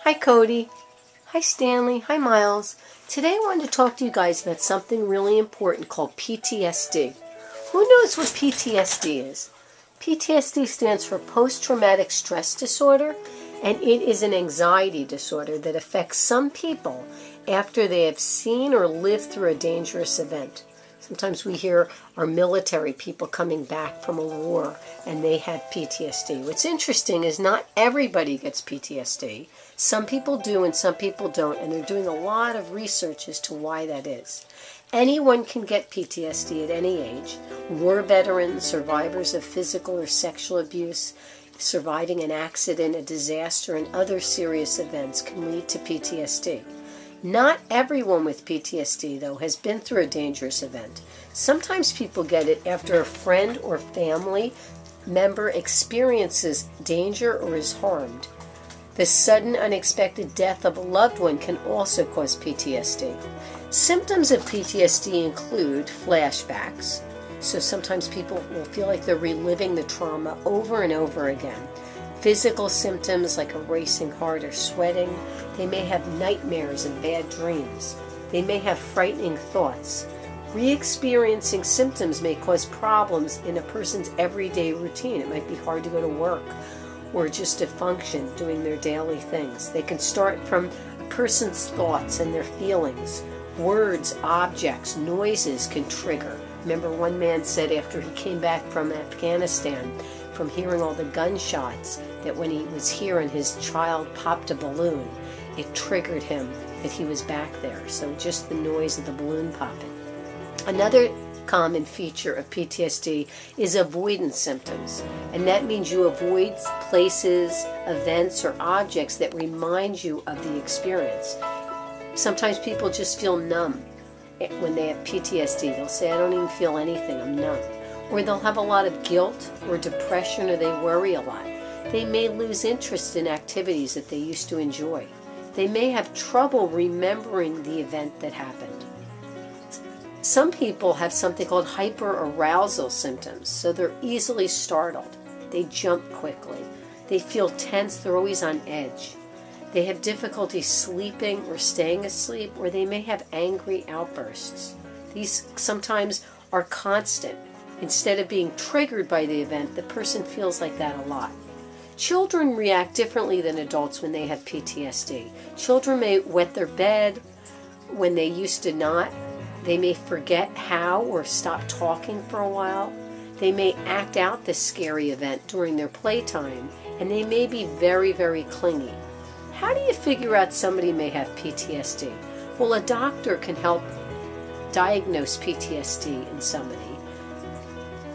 Hi Cody. Hi Stanley. Hi Miles. Today I wanted to talk to you guys about something really important called PTSD. Who knows what PTSD is? PTSD stands for post-traumatic stress disorder, and it is an anxiety disorder that affects some people after they have seen or lived through a dangerous event. Sometimes we hear our military people coming back from a war and they had PTSD. What's interesting is not everybody gets PTSD. Some people do and some people don't, and they're doing a lot of research as to why that is. Anyone can get PTSD at any age. War veterans, survivors of physical or sexual abuse, surviving an accident, a disaster, and other serious events can lead to PTSD. Not everyone with PTSD, though, has been through a dangerous event. Sometimes people get it after a friend or family member experiences danger or is harmed. The sudden, unexpected death of a loved one can also cause PTSD. Symptoms of PTSD include flashbacks. So sometimes people will feel like they're reliving the trauma over and over again. Physical symptoms like a racing heart or sweating. They may have nightmares and bad dreams. They may have frightening thoughts. Re-experiencing symptoms may cause problems in a person's everyday routine. It might be hard to go to work or just to function doing their daily things. They can start from a person's thoughts and their feelings. Words, objects, noises can trigger. Remember, one man said after he came back from Afghanistan, from hearing all the gunshots, that when he was here and his child popped a balloon, it triggered him that he was back there. So just the noise of the balloon popping. Another common feature of PTSD is avoidance symptoms, and that means you avoid places, events, or objects that remind you of the experience. Sometimes people just feel numb when they have PTSD. They'll say, I don't even feel anything, I'm numb. Or they'll have a lot of guilt or depression, or they worry a lot. They may lose interest in activities that they used to enjoy. They may have trouble remembering the event that happened. Some people have something called hyperarousal symptoms, so they're easily startled. They jump quickly. They feel tense, they're always on edge. They have difficulty sleeping or staying asleep, or they may have angry outbursts. These sometimes are constant. Instead of being triggered by the event, the person feels like that a lot. Children react differently than adults when they have PTSD. Children may wet their bed when they used to not. They may forget how or stop talking for a while. They may act out this scary event during their playtime, and they may be very, very clingy. How do you figure out somebody may have PTSD? Well, a doctor can help diagnose PTSD in somebody.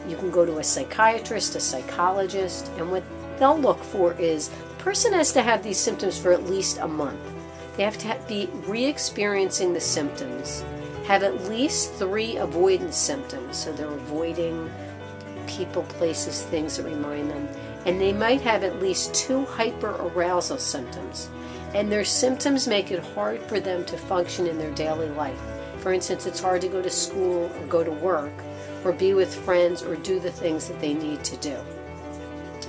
You can go to a psychiatrist, a psychologist, and what they'll look for is the person has to have these symptoms for at least a month. They have to be re-experiencing the symptoms, have at least 3 avoidance symptoms, so they're avoiding people, places, things that remind them, and they might have at least 2 hyperarousal symptoms, and their symptoms make it hard for them to function in their daily life. For instance, it's hard to go to school or go to work or be with friends or do the things that they need to do.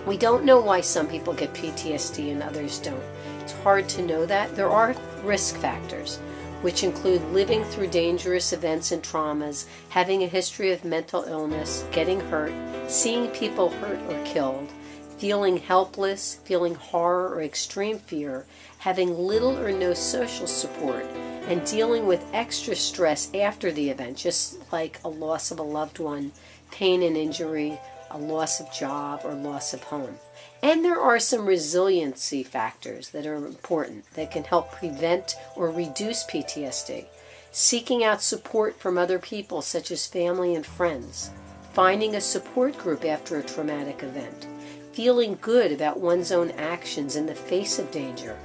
We don't know why some people get PTSD and others don't. It's hard to know that. There are risk factors, which include living through dangerous events and traumas, having a history of mental illness, getting hurt, seeing people hurt or killed, feeling helpless, feeling horror or extreme fear, having little or no social support, and dealing with extra stress after the event, just like a loss of a loved one, pain and injury, a loss of job, or loss of home. And there are some resiliency factors that are important that can help prevent or reduce PTSD. Seeking out support from other people, such as family and friends. Finding a support group after a traumatic event. Feeling good about one's own actions in the face of danger.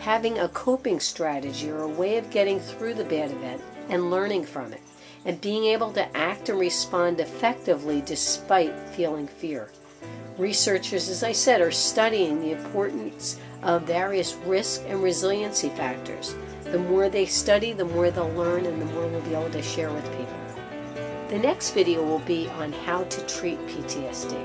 Having a coping strategy or a way of getting through the bad event and learning from it. And being able to act and respond effectively despite feeling fear. Researchers, as I said, are studying the importance of various risk and resiliency factors. The more they study, the more they'll learn, and the more we'll be able to share with people. The next video will be on how to treat PTSD.